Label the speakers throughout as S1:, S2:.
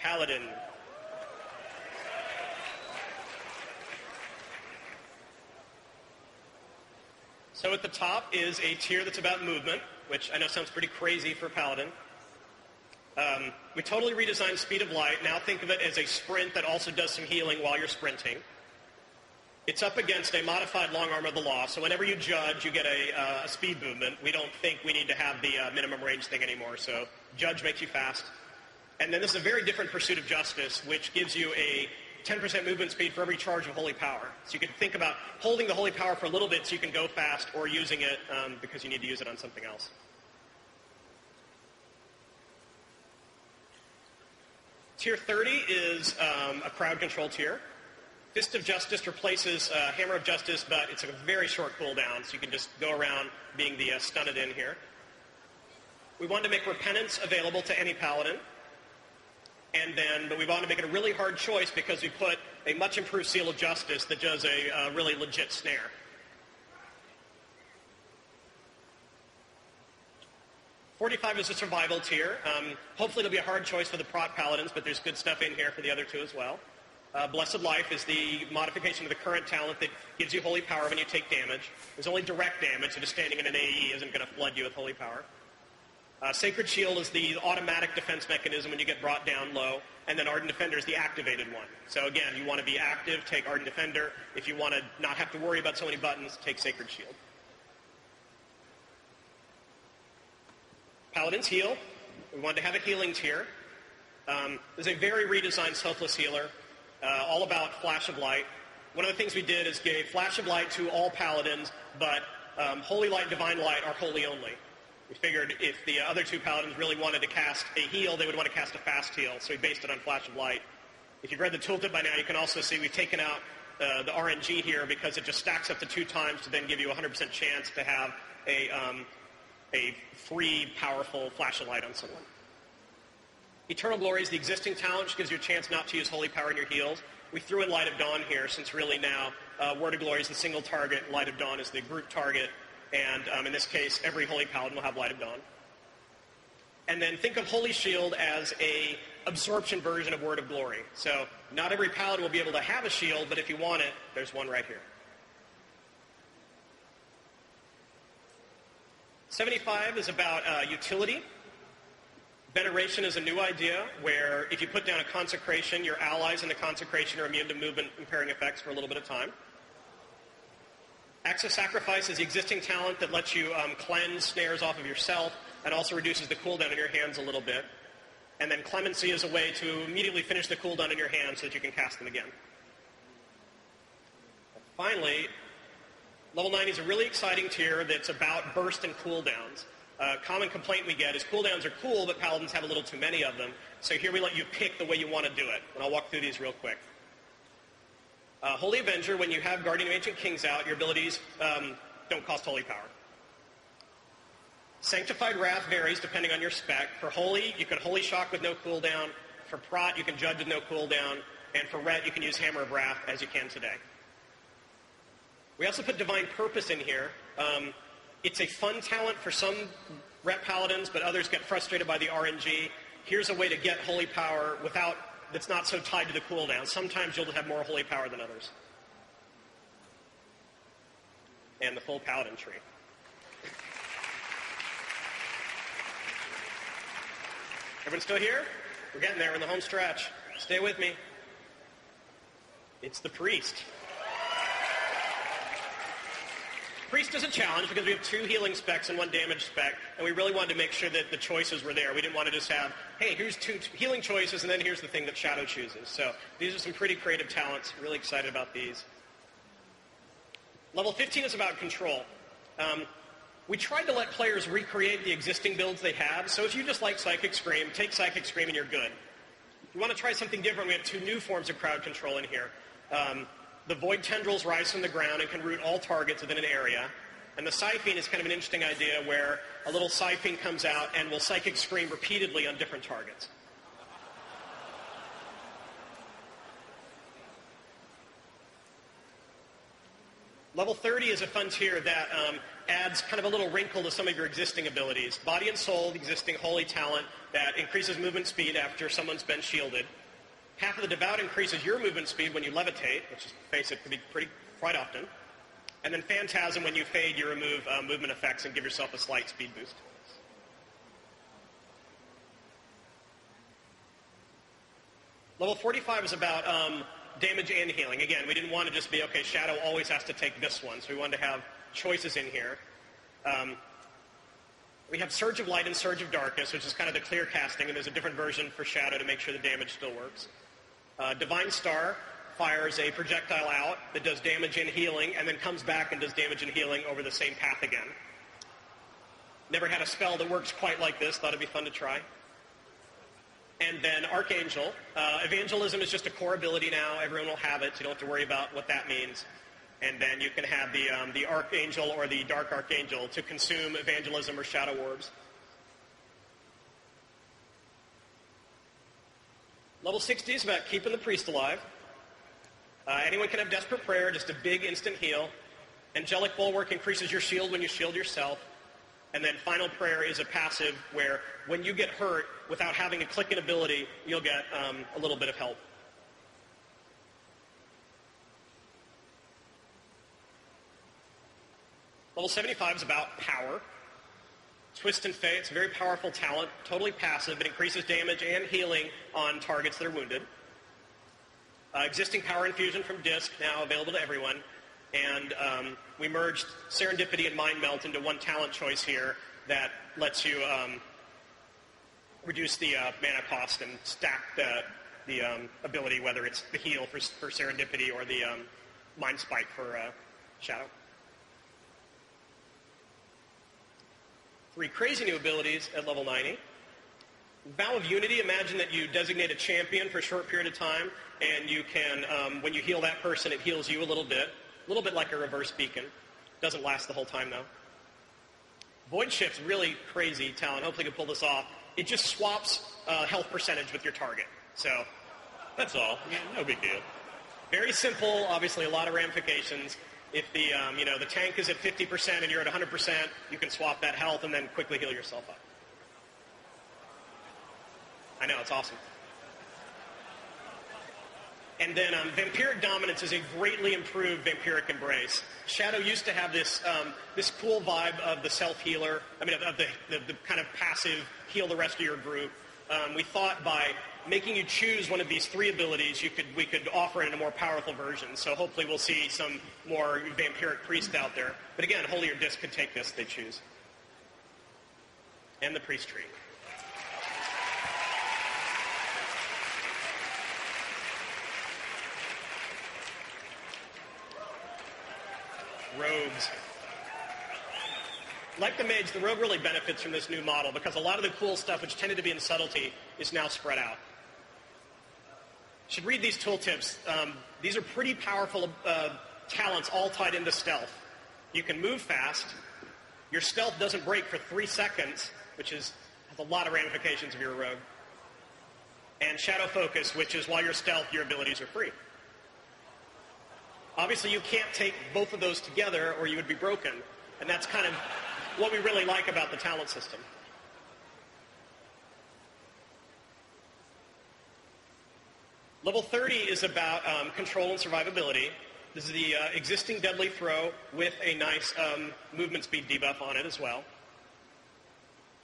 S1: Paladin. So at the top is a tier that's about movement, which I know sounds pretty crazy for Paladin. We totally redesigned speed of light. Now think of it as a sprint that also does some healing while you're sprinting. It's up against a modified long arm of the law, so whenever you judge, you get a speed movement. We don't think we need to have the minimum range thing anymore, so judge makes you fast. And then this is a very different pursuit of justice, which gives you a 10% movement speed for every charge of holy power. So you can think about holding the holy power for a little bit so you can go fast, or using it because you need to use it on something else. Tier 30 is a crowd control tier. Fist of Justice replaces Hammer of Justice, but it's a very short cooldown, so you can just go around being the stunned in here. We wanted to make Repentance available to any Paladin, but we wanted to make it a really hard choice because we put a much improved Seal of Justice that does a really legit snare. .45 is a survival tier. Hopefully it'll be a hard choice for the Prot Paladins, but there's good stuff in here for the other two as well. Blessed Life is the modification of the current talent that gives you holy power when you take damage. There's only direct damage, so just standing in an AE isn't going to flood you with holy power. Sacred Shield is the automatic defense mechanism when you get brought down low, and then Ardent Defender is the activated one. So again, you want to be active, take Ardent Defender. If you want to not have to worry about so many buttons, take Sacred Shield. Paladins heal. We wanted to have a healing tier. There's a very redesigned Selfless Healer, all about Flash of Light. One of the things we did is gave Flash of Light to all Paladins, but Holy Light, Divine Light are holy only. We figured if the other two Paladins really wanted to cast a heal, they would want to cast a fast heal, so we based it on Flash of Light. If you've read the tooltip by now, you can also see we've taken out the RNG here because it just stacks up to 2 times to then give you a 100% chance to have a free, powerful Flash of Light on someone. Eternal Glory is the existing talent, which gives you a chance not to use holy power in your heals. We threw in Light of Dawn here, since really now Word of Glory is the single target, Light of Dawn is the group target, and in this case, every holy paladin will have Light of Dawn. And then think of Holy Shield as a absorption version of Word of Glory. So not every paladin will be able to have a shield, but if you want it, there's one right here. 75 is about utility. Veneration is a new idea where if you put down a consecration, your allies in the consecration are immune to movement impairing effects for a little bit of time. Acts of Sacrifice is the existing talent that lets you cleanse snares off of yourself and also reduces the cooldown in your hands a little bit. And then Clemency is a way to immediately finish the cooldown in your hands so that you can cast them again. Finally, level 90 is a really exciting tier that's about burst and cooldowns. Common complaint we get is cooldowns are cool, but paladins have a little too many of them. So here we let you pick the way you want to do it. And I'll walk through these real quick. Holy Avenger, when you have Guardian of Ancient Kings out, your abilities don't cost holy power. Sanctified Wrath varies depending on your spec. For Holy, you can Holy Shock with no cooldown. For Prot, you can Judge with no cooldown. And for Ret, you can use Hammer of Wrath as you can today. We also put Divine Purpose in here. It's a fun talent for some Ret Paladins, but others get frustrated by the RNG. Here's a way to get holy power that's not so tied to the cooldown. Sometimes you'll have more holy power than others. And the full Paladin tree. Everyone still here? We're getting there. We're in the home stretch. Stay with me. It's the Priest. Priest is a challenge because we have 2 healing specs and 1 damage spec, and we really wanted to make sure that the choices were there. We didn't want to just have, hey, here's 2 healing choices, and then here's the thing that Shadow chooses. So these are some pretty creative talents. Really excited about these. Level 15 is about control. We tried to let players recreate the existing builds they have, so if you just like Psychic Scream, take Psychic Scream and you're good. If you want to try something different, we have 2 new forms of crowd control in here. The Void Tendrils rise from the ground and can root all targets within an area. And the Siphene is kind of an interesting idea where a little Siphene comes out and will Psychic Scream repeatedly on different targets. Level 30 is a fun tier that adds kind of a little wrinkle to some of your existing abilities. Body and Soul, the existing holy talent that increases movement speed after someone's been shielded. Half of the Devout increases your movement speed when you levitate, which, face it, can be quite often. And then Phantasm, when you fade, you remove movement effects and give yourself a slight speed boost. Level 45 is about damage and healing. Again, we didn't want to just be, okay, Shadow always has to take this one, so we wanted to have choices in here. We have Surge of Light and Surge of Darkness, which is kind of the clear casting, and there's a different version for Shadow to make sure the damage still works. Divine Star fires a projectile out that does damage and healing, and then comes back and does damage and healing over the same path again. Never had a spell that works quite like this. Thought it'd be fun to try. And then Archangel. Evangelism is just a core ability now. Everyone will have it, so you don't have to worry about what that means. And then you can have the Archangel or the Dark Archangel to consume Evangelism or Shadow Orbs. Level 60 is about keeping the Priest alive. Anyone can have Desperate Prayer, just a big instant heal. Angelic Bulwark increases your shield when you shield yourself. And then Final Prayer is a passive where when you get hurt, without having a click an ability, you'll get a little bit of help. Level 75 is about power. Twist and Fate, it's a very powerful talent, totally passive. It increases damage and healing on targets that are wounded. Existing Power Infusion from Disc, now available to everyone. And we merged Serendipity and Mind Melt into one talent choice here that lets you reduce the mana cost and stack the ability, whether it's the heal for Serendipity or the Mind Spike for Shadow. 3 crazy new abilities at level 90. Vow of Unity, imagine that you designate a champion for a short period of time, and you can, when you heal that person, it heals you a little bit like a reverse beacon. Doesn't last the whole time, though. Void Shift's really crazy talent. Hopefully you can pull this off. It just swaps health percentage with your target. So that's all. Yeah, no big deal. Very simple, obviously a lot of ramifications. If the tank is at 50% and you're at 100%, you can swap that health and then quickly heal yourself up. I know, it's awesome. And then Vampiric Dominance is a greatly improved Vampiric Embrace. Shadow used to have this cool vibe of the self-healer, of the kind of passive heal the rest of your group. We thought by making you choose one of these 3 abilities, we could offer it in a more powerful version. So hopefully we'll see some more Vampiric Priest out there. But again, Holy or Disc could take this if they choose. And the Priest Tree. Rogues. Like the Mage, the Rogue really benefits from this new model because a lot of the cool stuff, which tended to be in subtlety, is now spread out. You should read these tooltips. These are pretty powerful talents all tied into stealth. You can move fast. Your stealth doesn't break for 3 seconds, which has a lot of ramifications if you're a rogue. And Shadow Focus, which is while you're stealth, your abilities are free. Obviously, you can't take both of those together or you would be broken. And that's kind of what we really like about the talent system. Level 30 is about control and survivability. This is the existing Deadly Throw with a nice movement speed debuff on it as well.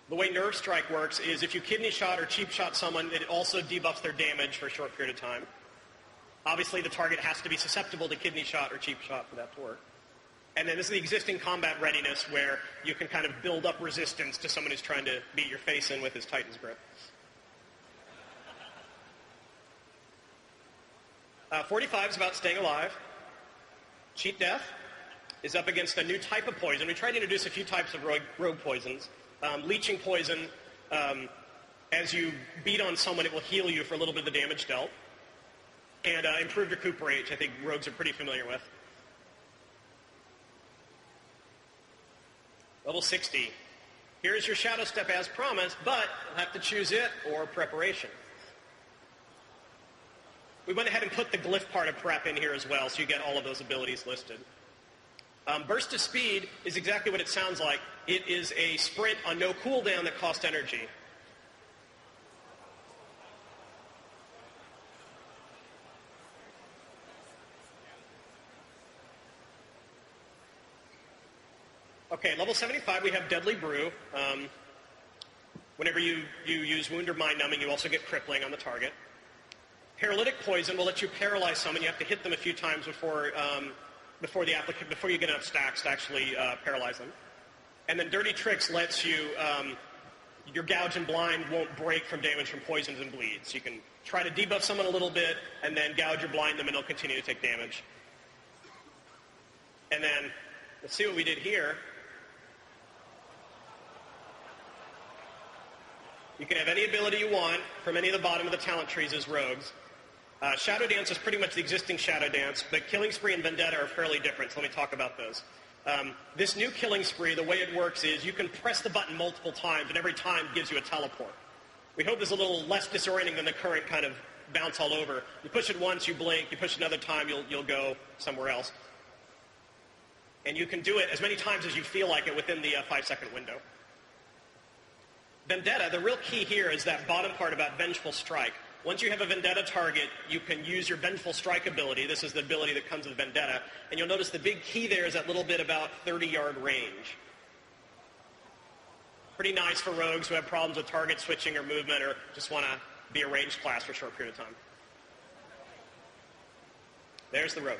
S1: The way Nerve Strike works is if you kidney shot or cheap shot someone, it also debuffs their damage for a short period of time. Obviously, the target has to be susceptible to kidney shot or cheap shot for that to work. And then this is the existing combat readiness where you can kind of build up resistance to someone who's trying to beat your face in with his Titan's grip. 45 is about staying alive. Cheat Death is up against a new type of poison. We tried to introduce a few types of rogue poisons. Leeching Poison, as you beat on someone, it will heal you for a little bit of the damage dealt. And Improved Recuperate, I think rogues are pretty familiar with. Level 60. Here's your Shadow Step as promised, but you'll have to choose it or Preparation. We went ahead and put the glyph part of prep in here as well, so you get all of those abilities listed. Burst of Speed is exactly what it sounds like. It is a sprint on no cooldown that costs energy. Okay, level 75, we have Deadly Brew. Whenever you use Wound or Mind Numbing, you also get crippling on the target. Paralytic Poison will let you paralyze someone. You have to hit them a few times before you get enough stacks to actually paralyze them. And then Dirty Tricks lets you, your Gouge and Blind won't break from damage from poisons and bleeds. You can try to debuff someone a little bit, and then Gouge or Blind them, and they'll continue to take damage. And then, let's see what we did here. You can have any ability you want from any of the bottom of the talent trees as rogues. Shadow Dance is pretty much the existing Shadow Dance, but Killing Spree and Vendetta are fairly different, so let me talk about those. This new Killing Spree, the way it works is you can press the button multiple times, and every time gives you a teleport. We hope it's a little less disorienting than the current kind of bounce all over. You push it once, you blink. You push it another time, you'll go somewhere else. And you can do it as many times as you feel like it within the 5-second window. Vendetta, the real key here is that bottom part about Vengeful Strike. Once you have a Vendetta target, you can use your Vengeful Strike ability. This is the ability that comes with Vendetta. And you'll notice the big key there is that little bit about 30-yard range. Pretty nice for rogues who have problems with target switching or movement or just want to be a ranged class for a short period of time. There's the rogue.